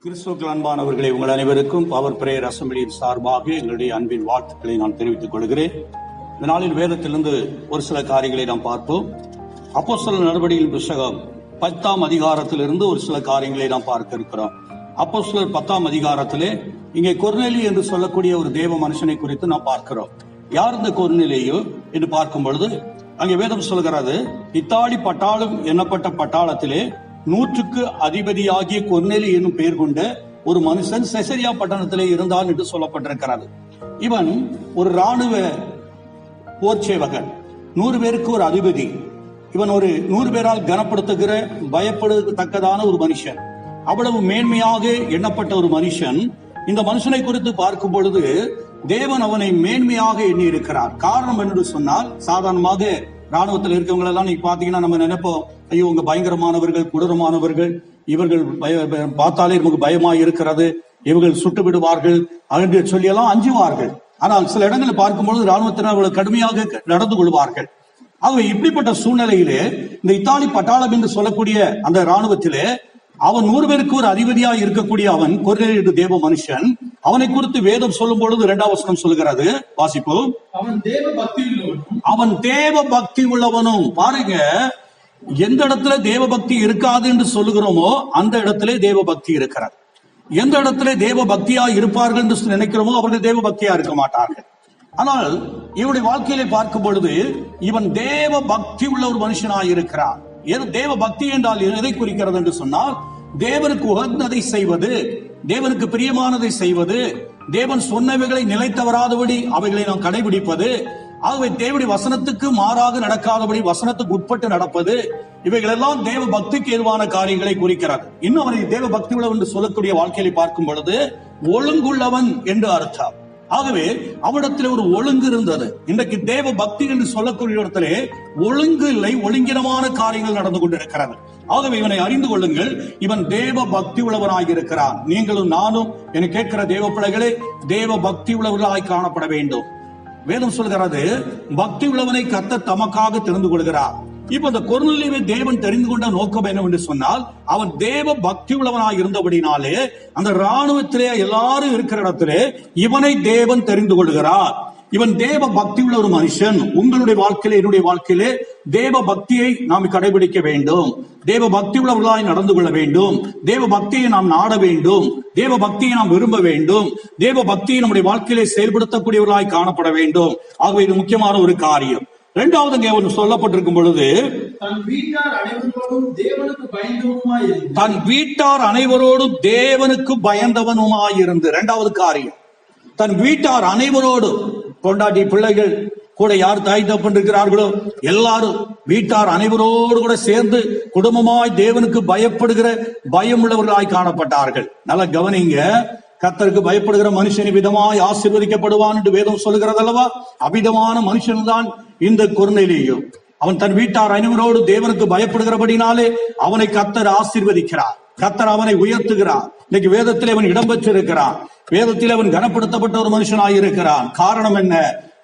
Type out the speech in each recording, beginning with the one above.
கிறிஸ்துவுக்குள் அன்பானவர்களை உங்கள் அனைவருக்கும் பவர் பிரேயர் அசம்பிளியின் சார்பாக எங்களுடைய அன்பின் வாழ்த்துக்களை நான் தெரிவித்துக் கொள்கிறேன். இந்த நாளில் வேதத்திலிருந்து ஒரு சில காரியங்களை நாம் பார்ப்போம். அப்போஸ்தலர் நடவடிக்கையின் புத்தகம் 10ஆம் அதிகாரத்திலிருந்து ஒரு சில காரியங்களை நாம் பார்க்க இருக்கிறோம். அப்போஸ்தலர் 10ஆம் அதிகாரத்திலே இங்கே கொர்நேலி என்று சொல்லக்கூடிய ஒரு தேவ மனுஷனை குறித்து நாம் பார்க்கிறோம். யார் இந்த கொர்நேலியோ என்று பார்க்கும் பொழுது அங்கே வேதம் சொல்கிறது, இத்தாலி பட்டாளம் எண்ணப்பட்ட பட்டாளத்திலே 100க்கு அதிபதியாகிய கொர்நேலி என்னும் பெயர் கொண்ட ஒரு மனுஷன் செசரியா பட்டணத்திலே இருந்தான் என்று சொல்லப்பட்டிருக்கிறது. இவன் ஒரு ராணுவ போர் சேவகன், 100 பேருக்கு ஒரு அதிபதி. இவன் ஒரு 100 பேரால் கனப்படுத்துகிற பயப்படத்தக்கதான ஒரு மனுஷன், அவ்வளவு மேன்மையாக எண்ணப்பட்ட ஒரு மனுஷன். இந்த மனுஷனை குறித்து பார்க்கும் பொழுது தேவன் அவனை மேன்மையாக எண்ணி இருக்கிறார். காரணம் என்று சொன்னால், சாதாரணமாக ராணுவத்தில் இருக்கவங்க எல்லாம் நீங்க பாத்தீங்கன்னா நம்ம நினைப்போம், ஐயோ உங்க பயங்கரமானவர்கள், கொடூரமானவர்கள், இவர்கள் பார்த்தாலே நமக்கு பயமாக இருக்கிறது, இவர்கள் சுட்டு விடுவார்கள் என்று சொல்லி எல்லாம் அஞ்சுவார்கள். ஆனால் சில இடங்களில் பார்க்கும்பொழுது ராணுவத்தினர் அவர்கள் கடுமையாக நடந்து கொள்வார்கள். ஆகவே இப்படிப்பட்ட சூழ்நிலையிலே இந்த இத்தாலி பட்டாளம் என்று சொல்லக்கூடிய அந்த ராணுவத்திலே அவன் 100 பேருக்கு ஒரு அதிபதியாக இருக்கக்கூடிய அவன் கொர்நேலி தேவ மனுஷன். அவனை குறித்து வேதம் சொல்லும் பொழுது 2ஆம் வசனம் சொல்லுகிறது, வாசிப்போம். அவன் தேவ பக்தி உள்ளவனும். பாருங்க, எந்த இடத்துல தேவ பக்தி இருக்காது என்று சொல்லுகிறோமோ அந்த இடத்துல தேவ பக்தி இருக்கிறது. எந்த இடத்துல தேவ பக்தியா இருப்பார்கள் என்று நினைக்கிறோமோ அவர்கள் தேவ பக்தியா இருக்க மாட்டார்கள். ஆனால் இவருடைய வாழ்க்கையிலே பார்க்கும் பொழுது இவன் தேவ பக்தி உள்ள ஒரு மனுஷனாய் இருக்கிறான். தேவ பக்தி என்றால் எதை குறிக்கிறது என்று சொன்னால், தேவனுக்கு உகந்ததை செய்வது, தேவனுக்கு பிரியமானதை செய்வது, தேவன் சொன்னவைகளை நிலைத்தவராதபடி அவைகளை நாம் கடைபிடிப்பது, ஆகவே தேவனுடைய வசனத்துக்கு மாறாக நடக்காதபடி வசனத்துக்கு உட்பட்டு நடப்பது, இவைகள் எல்லாம் தேவ பக்திக்கு ஏதுவான காரியங்களை குறிக்கிறது. இன்னும் அவனை தேவ பக்தி உள்ளவன் என்று சொல்லக்கூடிய வாழ்க்கையை பார்க்கும் பொழுது ஒழுங்குள்ளவன் என்று அர்த்தம். ஆகவே அவனிடத்தில் ஒரு ஒழுங்கு இருந்தது. இன்றைக்கு தேவ பக்தி என்று சொல்லக்கூடிய இடத்திலே ஒழுங்கு இல்லை, ஒழுங்கினமான காரியங்கள் நடந்து கொண்டிருக்கிறது. ஆகவே இவனை அறிந்து கொள்ளுங்கள், இவன் தேவ பக்தி உள்ளவனாக இருக்கிறான். நீங்களும் நானும் என கேட்கிற தேவ பிள்ளைகளே தேவ பக்தி உள்ளவர்களாய் காணப்பட வேண்டும். வேதம் சொல்கிறது, பக்தி உள்ளவனை கர்த்தர் தமக்காக தெரிந்து கொள்கிறார். இப்ப இந்த கொர்நேலியை தேவன் தெரிந்து கொண்ட நோக்கம் என்னவென்று சொன்னால், அவன் தேவ பக்தி உள்ளவனாக இருந்தபடினாலே அந்த ராணுவத்திலே எல்லாரும் இருக்கிற இடத்திலே இவனை தேவன் தெரிந்து கொள்கிறார். இவன் தேவ பக்தி உள்ள ஒரு மனுஷன். உங்களுடைய வாழ்க்கையிலே, என்னுடைய வாழ்க்கையிலே தேவ பக்தியை நாம் கடைபிடிக்க வேண்டும். தேவ பக்தி உள்ளவர்களாய் நடந்து கொள்ள வேண்டும். தேவ பக்தியை நாம் நாட வேண்டும். தேவ பக்தியை நாம் விரும்ப வேண்டும். தேவ பக்தியை நம்முடைய வாழ்க்கையிலே செயல்படுத்தக்கூடியவர்களாய் காணப்பட வேண்டும். ஆகவே இது முக்கியமான ஒரு காரியம். 2வது அவன் சொல்லப்பட்டிருக்கும் பொழுது, தன் வீட்டார் அனைவரோடும் தேவனுக்கு பயந்தவனுமாயிருந்து. 2வது காரியம், தன் வீட்டார் அனைவரோடு, கொண்டாடி பிள்ளைகள் கூட யார் தாய் தப்பன் இருக்கிறார்களோ எல்லாரும் வீட்டார் அனைவரோடு கூட சேர்ந்து குடும்பமாய் தேவனுக்கு பயப்படுகிற பயம் உள்ளவர்களாய் காணப்பட்டார்கள். நல்லா கவனிங்க, கர்த்தருக்கு பயப்படுகிற மனுஷன் விதமாய் ஆசீர்வதிக்கப்படுவான் என்று வேதம் சொல்லுகிறது அல்லவா? அவிதமான மனுஷன் தான் இந்த கொர்நேலியு. அவன் தன் வீட்டார் அனைவரோடு தேவனுக்கு பயப்படுகிறபடினாலே அவனை கர்த்தர் ஆசீர்வதிக்கிறார். கர்த்தர் அவனை உயர்த்துகிறார். இன்னைக்கு வேதத்திலே அவன் இடம்பெற்றிருக்கிறான். வேதத்தில் அவன் கனப்படுத்தப்பட்ட ஒரு மனுஷனாய் இருக்கிறான். காரணம் என்ன?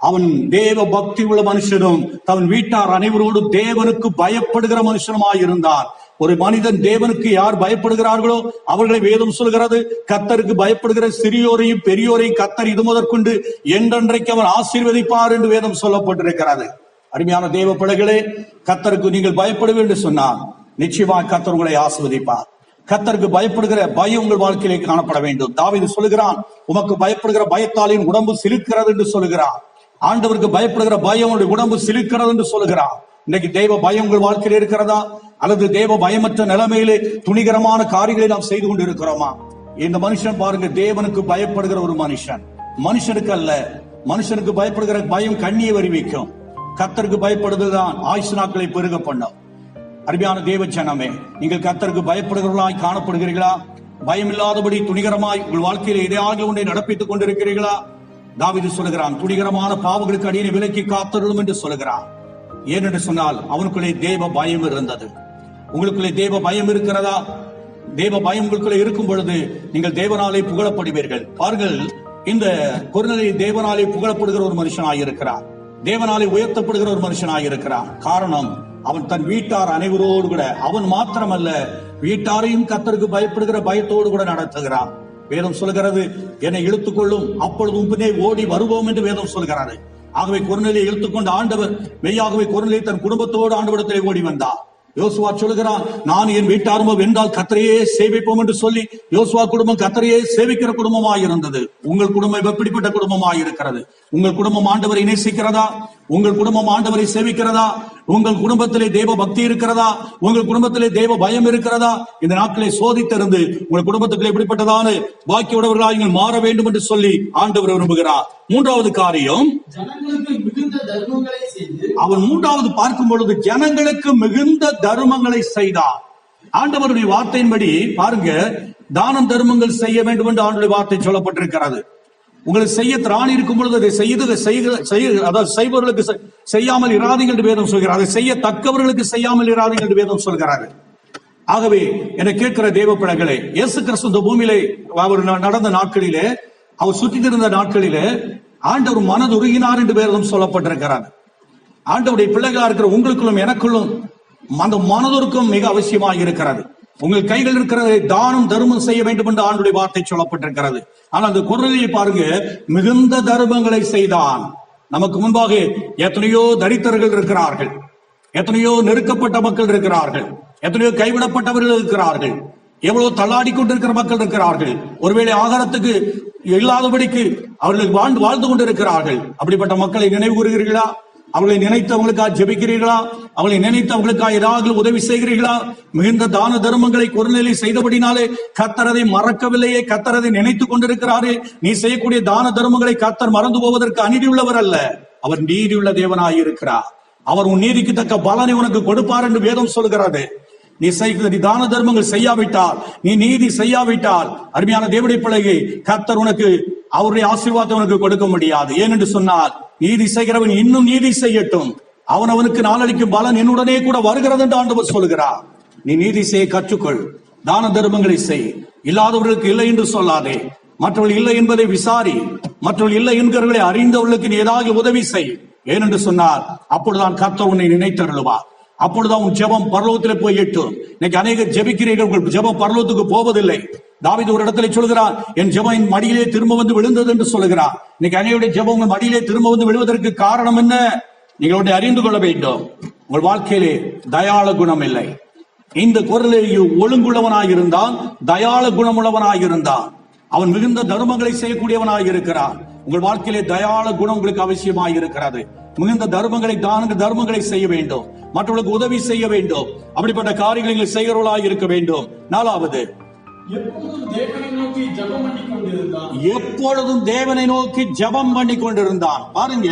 அவன் தேவ பக்தி உள்ள மனுஷனும் தன் வீட்டார் அனைவரோடு தேவனுக்கு பயப்படுகிற மனுஷனுமாய் இருந்தான். ஒரு மனிதன் தேவனுக்கு யார் பயப்படுகிறார்களோ அவர்களை வேதம் சொல்கிறது, கர்த்தருக்கு பயப்படுகிற சிறியோரையும் பெரியோரையும் கர்த்தர் இது முதற்கொண்டு என்றென்றைக்கு அவர் ஆசீர்வதிப்பார் என்று வேதம் சொல்லப்பட்டிருக்கிறது. அருமையான தேவ பிள்ளைகளே, கர்த்தருக்கு நீங்கள் பயப்படுவீர்கள் என்று சொன்னால் நிச்சயமாக கர்த்தர் உங்களை ஆசீர்வதிப்பார். கர்த்தருக்கு பயப்படுகிற பயம் உங்கள் வாழ்க்கையிலே காணப்பட வேண்டும். தாவீது சொல்லுகிறான், உமக்கு பயப்படுகிற பயத்தாலின் உடம்பு சிலிர்க்கிறது என்று சொல்லுகிறான். ஆண்டவருக்கு பயப்படுகிற பயம் உங்களுடைய உடம்பு சிலிர்க்கிறது என்று சொல்லுகிறான். இன்னைக்கு தெய்வ பயம் உங்கள் வாழ்க்கையில் இருக்கிறதா? அல்லது தேவ பயமற்ற நிலைமையிலே துணிகரமான காரியங்களை நாம் செய்து கொண்டு இருக்கிறோமா? இந்த மனுஷன் பாருங்க, தேவனுக்கு பயப்படுகிற ஒரு மனுஷன். மனுஷனுக்கு அல்ல, மனுஷனுக்கு பயப்படுகிற பயம் கண்ணியை வருவிக்கும். கர்த்தருக்கு பயப்படுவதுதான் ஆயுசு நாட்களை பெருக பண்ணும். அருமையான தேவ ஜனமே, நீங்கள் கர்த்தருக்கு பயப்படுகிறவர்களாய் காணப்படுகிறீர்களா? பயம் இல்லாதபடி துணிகரமாய் உங்கள் வாழ்க்கையில எதையாக ஒன்றை நடப்பித்துக் கொண்டிருக்கிறீர்களா? தாவீது சொல்லுகிறான், துணிகரமான பாவங்களுக்கு அடியை விலக்கி காத்தருளும் என்று சொல்லுகிறான். ஏனென்று சொன்னால் அவனுக்குள்ளே தேவ பயம் இருந்தது. உங்களுக்குள்ளே தேவ பயம் இருக்கிறதா? தேவ பயம் உங்களுக்குள்ளே இருக்கும் பொழுது நீங்கள் தேவனாலே புகழப்படுவீர்கள். பாருங்கள், இந்த கொர்நேலி தேவனாலே புகழப்படுகிற ஒரு மனுஷனாய் இருக்கிறார். தேவனாலே உயர்த்தப்படுகிற ஒரு மனுஷனாய் இருக்கிறான். காரணம், அவன் தன் வீட்டார் அனைவரோடு கூட, அவன் மாத்திரமல்ல வீட்டாரையும் கர்த்தருக்கு பயப்படுகிற பயத்தோடு கூட நடத்துகிறார். வேதம் சொல்கிறது, என்னை இழுத்துக்கொள்ளும், அப்பொழுது உம்பினே ஓடி வருவோம் என்று வேதம் சொல்கிறது. ஆகவே கொர்நேலியை இழுத்துக்கொண்ட ஆண்டவர் மெய்யாகவே கொர்நேலியை தன் குடும்பத்தோடு ஆண்டவரிடத்திலே ஓடி வந்தார். யோசுவா சொல்லுகிறான், நான் என் வீட்டாருமோ வென்றால் கர்த்தரையே சேவிப்போம் என்று சொல்லி யோசுவா குடும்பம் கர்த்தரையே சேவிக்கிற குடும்பமாயிருந்தது. உங்கள் குடும்பம் எப்படிப்பட்ட குடும்பமாயிருக்கிறது? உங்கள் குடும்பம் ஆண்டவரை நேசிக்கிறதா? உங்கள் குடும்பம் ஆண்டவரை சேவிக்கிறதா? உங்கள் குடும்பத்திலே தேவ பக்தி இருக்கிறதா? உங்கள் குடும்பத்திலே தேவ பயம் இருக்கிறதா? இந்த நாட்களை சோதித்திருந்து உங்கள் குடும்பத்துக்குள்ள எப்படிப்பட்டதான பாக்கியுடையவர்களாக நீங்கள் மாற வேண்டும் என்று சொல்லி ஆண்டவர் விரும்புகிறார். மூன்றாவது காரியம், ஜனங்களுக்கு மிகுந்த தர்மங்களை செய்து, அவன் மூன்றாவது பார்க்கும் பொழுது ஜனங்களுக்கு மிகுந்த தர்மங்களை செய்தார். ஆண்டவருடைய வார்த்தையின்படி பாருங்க, தானம் தர்மங்கள் செய்ய வேண்டும் என்று ஆண்டவருடைய வார்த்தை சொல்லப்பட்டிருக்கிறது. உங்களுக்கு செய்ய திராணி இருக்கும் பொழுது அதை செய்பவர்களுக்கு செய்யாமல் இராதீர்கள் என்று வேதம் சொல்கிறார். அதை செய்யத்தக்கவர்களுக்கு செய்யாமல் இராதீர்கள் என்று வேதம் சொல்கிறாரு. ஆகவே என்னை கேட்கிற தேவ பிள்ளைகளே, இயேசு கிறிஸ்து இந்த பூமியிலே அவர் நடந்த நாட்களிலே, அவர் சுற்றித்திருந்த நாட்களிலே ஆண்டவர் மனதுருகினார் என்று வேதம் சொல்லப்பட்டிருக்கிறார். ஆண்டவருடைய பிள்ளைகளா இருக்கிற உங்களுக்குள்ளும் எனக்குள்ளும் அந்த மனதுருக்கம் மிக அவசியமாக இருக்கிறது. உங்கள் கைகள் இருக்கிறதை தானம் தர்மம் செய்ய வேண்டும் என்று ஆண்டவருடைய வார்த்தை சொல்லப்பட்டிருக்கிறது. ஆனால் அந்த கொர்நேலியை பாருங்க, மிகுந்த தர்மங்களை செய்தான். நமக்கு முன்பாக எத்தனையோ தரித்திரர்கள் இருக்கிறார்கள், எத்தனையோ நெருக்கப்பட்ட மக்கள் இருக்கிறார்கள், எத்தனையோ கைவிடப்பட்டவர்கள் இருக்கிறார்கள், எவ்வளவு தள்ளாடி கொண்டிருக்கிற மக்கள் இருக்கிறார்கள். ஒருவேளை ஆகாரத்துக்கு இல்லாதபடிக்கு அவர்கள் வாழ்ந்து கொண்டிருக்கிறார்கள். அப்படிப்பட்ட மக்களை நினைவு கூறுகிறீர்களா? அவளை நினைத்தவங்களுக்காக ஜெபிக்கிறீர்களா? அவளை நினைத்தவங்களுக்காக ஏதாவது உதவி செய்கிறீர்களா? மிகுந்த தான தர்மங்களை கொர்நேலி செய்தபடினாலே கர்த்தர் அதை மறக்கவில்லையே, கர்த்தர் அதை நினைத்துக் கொண்டிருக்கிறாரே. நீ செய்யக்கூடிய தான தர்மங்களை கர்த்தர் மறந்து போவதற்கு அநீதி உள்ளவர் அல்ல, அவர் நீதியுள்ள தேவனாய் இருக்கிறார். அவர் உன் நீதிக்கு தக்க பலனை உனக்கு கொடுப்பார் என்று வேதம் சொல்கிறது. நீ தான தர்மங்கள் செய்யாவிட்டால், நீ நீதி செய்யாவிட்டால், அருமையான தேவனுடைய பிள்ளையை கர்த்தர் உனக்கு அவருடைய ஆசீர்வாதத்தை உனக்கு கொடுக்க முடியாது. ஏனென்று சொன்னால், நீதி செய்கிறவன் இன்னும் நீதி செய்யட்டும், அவனுக்கு நாளடிக்கும் பலன் என்னுடனே கூட வருகிறது என்று ஆண்டவர் சொல்கிறார். நீ நீதி செய்ய கற்றுக்கொள், தான தர்மங்களை செய், இல்லாதவர்களுக்கு இல்லை என்று சொல்லாதே, மற்றவர்கள் இல்லை என்பதை விசாரி, மற்றவர்கள் இல்லை என்கிறவர்களை அறிந்தவர்களுக்கு நீ ஏதாவது உதவி செய். ஏனென்று சொன்னால், அப்பொழுதுதான் கர்த்தர் உன்னை நினைத்தருளுவார். அப்பொழுதுதான் உன் ஜெபம் பரலோகத்திலே போய் எட்டும். இன்னைக்கு அநேகர் ஜெபிக்கிறீர்கள், உங்கள் ஜெபம் பரலோகத்துக்கு போவதில்லை. தாவீது ஒரு இடத்துல சொல்கிறார், என் ஜெபம் என் மடியிலே திரும்ப வந்து விழுந்தது என்று சொல்லுகிறார். இன்னைக்கு அநேகருடைய ஜெபம் உங்கள் மடியிலே திரும்ப வந்து விழுவதற்கு காரணம் என்ன? நீங்கள் அறிந்து கொள்ள வேண்டும், உங்கள் வாழ்க்கையிலே தயாள குணம் இல்லை. இந்த கொர்நேலி ஒழுங்குள்ளவனாயிருந்தான், தயாள குணமுள்ளவனாயிருந்தான். அவன் மிகுந்த தர்மங்களை செய்யக்கூடியவனாக இருக்கிறான். உங்கள் வாழ்க்கையிலே தயாள குணம் உங்களுக்கு அவசியமாக இருக்கிறது. மிகுந்த தர்மங்களை தர்மங்களை செய்ய வேண்டும், மற்றவர்களுக்கு உதவி செய்ய வேண்டும். அப்படிப்பட்ட காரியங்களை நீங்கள் செய்கிறவர்களாக இருக்க வேண்டும். நாலாவது, எப்பொழுதும் தேவனை நோக்கி ஜெபம் பண்ணி கொண்டிருந்தான். எப்பொழுதும் தேவனை நோக்கி ஜெபம் பண்ணி கொண்டிருந்தான். பாருங்க,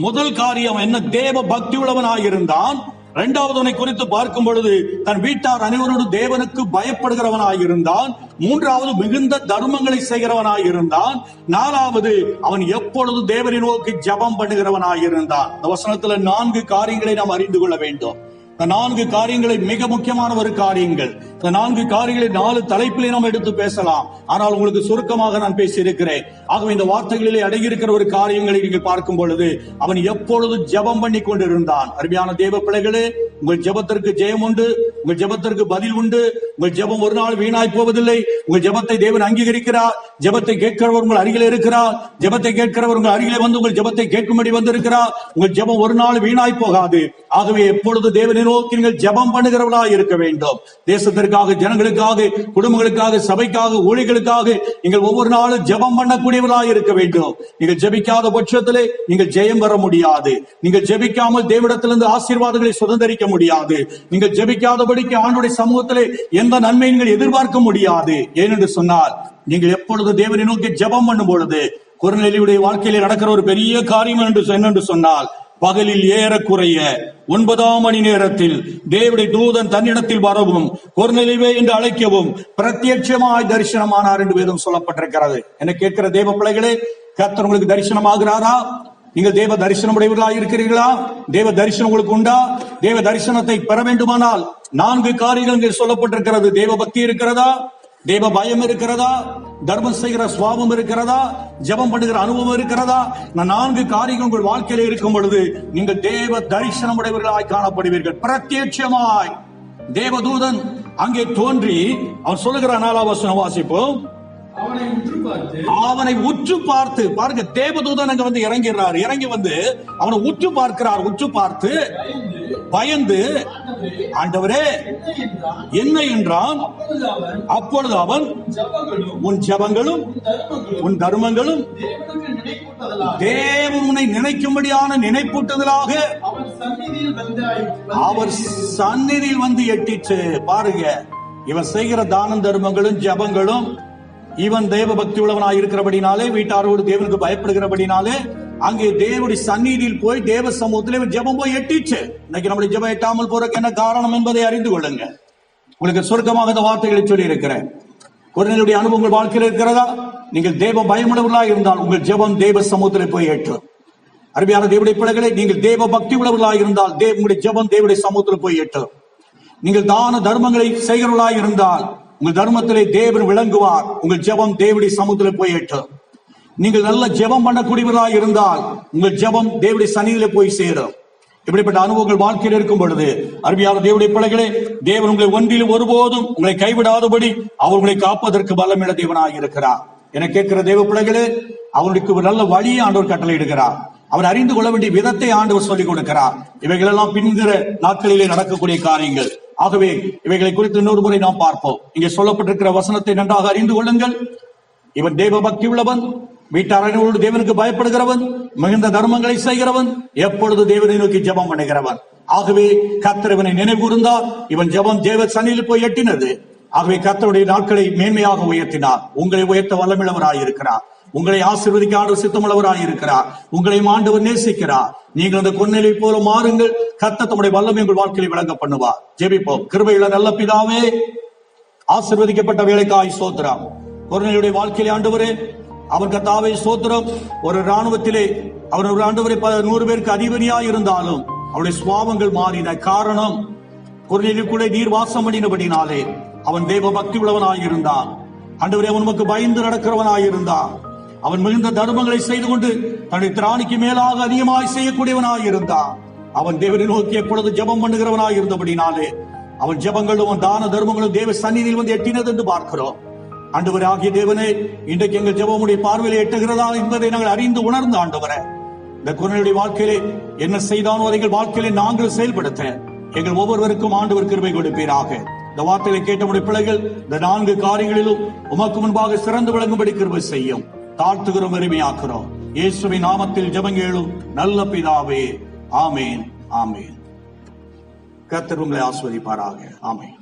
முதல் காரியம் என்ன? தேவ பக்தி உள்ளவனாயிருந்தான். இரண்டாவது குறித்து பார்க்கும் பொழுது தன் வீட்டார் அனைவரோடு தேவனுக்கு பயப்படுகிறவனாயிருந்தான். மூன்றாவது மிகுந்த தர்மங்களை செய்கிறவனாயிருந்தான். நாலாவது அவன் எப்பொழுது தேவனை நோக்கி ஜெபம் பண்ணுகிறவனாயிருந்தான். இந்த வசனத்துல 4 காரியங்களை நாம் அறிந்து கொள்ள வேண்டும். இந்த 4 காரியங்களை மிக முக்கியமான ஒரு காரியங்கள். இந்த 4 காரியங்களை 4 தலைப்பிலே நாம் எடுத்து பேசலாம். ஆனால் உங்களுக்கு சுருக்கமாக நான் பேசி இருக்கிறேன். ஆகவே இந்த வார்த்தைகளிலே அடங்கியிருக்கிற ஒரு காரியங்களை நீங்கள் பார்க்கும் பொழுது அவன் எப்பொழுது ஜெபம் பண்ணி கொண்டிருந்தான். அருமையான தேவ பிள்ளைகளே, உங்கள் ஜெபத்திற்கு ஜெயம் உண்டு, உங்கள் ஜெபத்திற்கு பதில் உண்டு. உங்கள் ஜெபம் ஒரு நாள் வீணாய் போவதில்லை. உங்கள் ஜெபத்தை தேவன் அங்கீகரிக்கிறார். ஜெபத்தை கேட்கிறவர் உங்கள் அருகிலே இருக்கிறார். ஜெபத்தை கேட்கிறவர் உங்கள் அருகிலே வந்து உங்கள் ஜெபத்தை கேட்கும்படி வந்திருக்கிறார். உங்கள் ஜெபம் ஒரு நாள் வீணாய் போகாது. ஆகவே எப்பொழுது தேவனை நோக்கி நீங்கள் ஜெபம் பண்ணுகிறவர்களாக இருக்க வேண்டும். தேசத்திற்காக, ஜனங்களுக்காக, குடும்பங்களுக்காக, சபைக்காக, ஊழியர்களுக்காக நீங்கள் ஒவ்வொரு நாளும் ஜெபம் பண்ணக்கூடியவர்களாக இருக்க வேண்டும். நீங்கள் ஜெபிக்காத பட்சத்திலே நீங்கள் ஜெயம் பெற முடியாது. நீங்கள் ஜெபிக்காமல் தேவனிடத்திலிருந்து ஆசீர்வாதங்களை சுதந்திரிக்க முடியாது. நீங்கள் ஜெபிக்காதபடிக்கு ஆண்டவருடைய சமூகத்திலே எந்த நன்மை நீங்கள் எதிர்பார்க்க முடியாது. ஏனென்று சொன்னால், நீங்கள் எப்பொழுது தேவனை நோக்கி ஜெபம் பண்ணும் பொழுது, கொர்நேலியுடைய வாழ்க்கையிலே நடக்கிற ஒரு பெரிய காரியம் என்னென்று சொன்னால், பகலில் ஏறக்குறைய 9ஆம் மணி நேரத்தில் தேவனுடைய தூதன் தன்னிடத்தில் வரவும் கொர்நேலியே என்று அழைக்கவும் பிரத்யட்சமாய் தரிசனமானார் என்று வேதம் சொல்லப்பட்டிருக்கிறது. என கேட்கிற தேவ பிள்ளைகளே, கர்த்தர் உங்களுக்கு தரிசனமாகிறாரா? நீங்கள் தேவ தரிசனம் உடையவர்களாக இருக்கிறீர்களா? தேவ தரிசனம் உங்களுக்கு உண்டா? தேவ தரிசனத்தை பெற வேண்டுமானால் 4 காரியங்கள் சொல்லப்பட்டிருக்கிறது. தேவ பக்தி இருக்கிறதா? தேவ பயம் இருக்கிறதா? தர்மம் செய்கிற சுவாபம் இருக்கிறதா? ஜெபம் பண்ணுகிற அனுபவம் இருக்கிறதா? 4 காரியங்கள் உங்கள் வாழ்க்கையில இருக்கும் பொழுது நீங்கள் தேவ தரிசனம் உடையவர்களாய் காணப்படுவீர்கள். பிரத்யட்சமாய் தேவதூதன் அங்கே தோன்றி அவர் சொல்லுகிற 4ஆம் வசனம் வாசிப்போம். அவனை உற்று பார்த்து, பாருங்க, தேவதூதன் அங்க வந்து இறங்கிறார். இறங்கி வந்து அவனை உற்று பார்க்கிறார். உற்று பார்த்து பயந்து, ஆண்டவரே என்ன என்றான். அப்பொழுது அவன், உன் ஜெபங்களும் உன் தர்மங்களும் தேவன் உன்னை நினைக்கும்படியான நினைப்பூட்டுதலாக அவர் சந்நிதியில் வந்து எட்டிச்சு. பாருங்க, இவன் செய்கிற தான தர்மங்களும் ஜெபங்களும், இவன் தேவ பக்தி உள்ளவனாய் இருக்கிறபடினாலே, வீட்டாரோடு தேவனுக்கு பயப்படுகிறபடினாலே, அங்கே தேவனுடைய சந்நிதியில் போய் தேவ சமூகத்தில் ஜெபம் போய் எட்டிச்சு. இன்னைக்கு நம்முடைய ஜெபம் எட்டாமல் போறதுக்கு என்ன காரணம் என்பதை அறிந்து கொள்ளுங்க. உங்களுக்கு சுருக்கமாக இந்த வார்த்தைகளை சொல்லி இருக்கிறேன். கொர்நேலியுடைய அனுபவம் உங்கள் வாழ்க்கையில் இருக்கிறதா? நீங்கள் தேவ பயமுள்ளவர்களாக இருந்தால் உங்கள் ஜெபம் தேவ சமூகத்தில் போய் ஏற்றும். அருமையான தேவனுடைய பிள்ளைகளை, நீங்கள் தேவ பக்தி உள்ளவர்களாக இருந்தால் உங்களுடைய ஜெபம் தேவனுடைய சமூகத்தில் போய் ஏற்றும். நீங்கள் தான தர்மங்களை செய்கிறவர்களாக இருந்தால் உங்கள் தர்மத்திலே தேவன் விளங்குவார். உங்கள் ஜெபம் தேவனுடைய சமூகத்தில் போய் ஏற்றும். நீங்கள் நல்ல ஜெபம் பண்ணக்கூடியவர்களாக இருந்தால் உங்கள் ஜெபம் தேவனுடைய சந்நிதியிலே போய் சேரும். இப்படிப்பட்ட அனுபவங்கள் வாழ்க்கையில் இருக்கும் பொழுது, அருமையான தேவனுடைய பிள்ளைகளே, தேவன் உங்களை ஒன்றில் ஒருபோதும் உங்களை கைவிடாதபடி அவர் உங்களை காப்பதற்கு பலமுள்ள தேவனாக இருக்கிறார். என கேட்கிற தேவ பிள்ளைகளே, அவருக்கு ஒரு நல்ல வழியை ஆண்டவர் கட்டளையிடுகிறார். அவர் அறிந்து கொள்ள வேண்டிய விதத்தை ஆண்டவர் சொல்லிக் கொடுக்கிறார். இவைகளெல்லாம் பின்கிற நாட்களிலே நடக்கக்கூடிய காரியங்கள். ஆகவே இவைகளை குறித்து இன்னொரு முறை நாம் பார்ப்போம். இங்கே சொல்லப்பட்டிருக்கிற வசனத்தை நன்றாக அறிந்து கொள்ளுங்கள். இவன் தேவ பக்தி உள்ளவன், வீட்டாரோடு தேவனுக்கு பயப்படுகிறவன், மிகுந்த தர்மங்களை செய்கிறவன், எப்பொழுது தேவனை நோக்கி ஜெபம் பண்ணுகிறவன். ஆகவே கர்த்தர் இவனை நினைவு கூர்ந்தார். இவன் ஜெபம் தேவ சந்நிதியில் போய் எட்டினது. ஆகவே கர்த்தருடைய நாட்களை மேன்மையாக உயர்த்தினார். உங்களை உயர்த்த வல்லமிழவராய் இருக்கிறார். உங்களை ஆசீர்வதிக்க ஆண்டவர் சித்தமுள்ளவராய் இருக்கிறார். உங்களை ஆண்டவர் நேசிக்கிறார். நீங்கள் அந்த கொர்நேலியை போல மாறுங்கள். கர்த்தர் தம்முடைய வல்லமை உங்கள் வாழ்க்கையை விளங்க பண்ணுவார். ஜெபிப்போம். கிருபையுள்ள நல்ல பிதாவே, ஆசீர்வதிக்கப்பட்ட வேலைக்காய் ஸ்தோத்திரம். கொர்நேலியுடைய வாழ்க்கையிலே ஆண்டவரே, அவர் கர்த்தாவே ஸ்தோத்திரம். ஒரு ராணுவத்திலே அவர் ஒரு ஆண்டவரை 100 பேருக்கு அதிபதியாய் இருந்தாலும் அவருடைய சுபாவங்கள் மாறின. காரணம், கொர்நேலியுக்குள்ளே நீர் வாசம் பண்ணினபடினாலே அவன் தேவ பக்தி உள்ளவனாய் இருந்தான். ஆண்டவரே, அவன் நமக்கு பயந்து நடக்கிறவனாய் இருந்தான். அவன் மிகுந்த தர்மங்களை செய்து கொண்டு தன்னுடைய திராணிக்கு மேலாக அதிகமாய் செய்யக்கூடியவனாய் இருந்தான். அவன் தேவனை நோக்கி எப்பொழுது ஜெபம் பண்ணுகிறவனாய் இருந்தபடினாலே அவன் ஜெபங்களும் அவன் தான தர்மங்களும் தேவ சந்நிதியில் வந்து எட்டினது என்று பார்க்கிறோம். ஆண்டவரே ஆகிய தேவனே, இன்றைக்கு எங்கள் ஜெபமுடைய பார்வையில் எட்டுகிறதா என்பதை நாங்கள் அறிந்து உணர்ந்து, ஆண்டவரே, இந்த கொர்நேலியுடைய வாழ்க்கையிலே என்ன செய்தானோ அதை எங்கள் வாழ்க்கையிலே நாங்கள் செயல்படுத்த எங்கள் ஒவ்வொருவருக்கும் ஆண்டவர் கிருபை கொடுப்பீராக. இந்த வார்த்தையை கேட்டவுடைய பிள்ளைகள் இந்த 4 காரியங்களிலும் உமக்கு முன்பாக சிறந்து விளங்கும்படி கிருபை செய்யும். தாழ்த்துகிறோம், எளிமையாக்குறோம். இயேசுவின் நாமத்தில் ஜெபங்கேளும் நல்ல பிதாவே. ஆமேன், ஆமேன். கர்த்தர் உங்களை ஆசீர்வதிப்பாராக. ஆமேன்.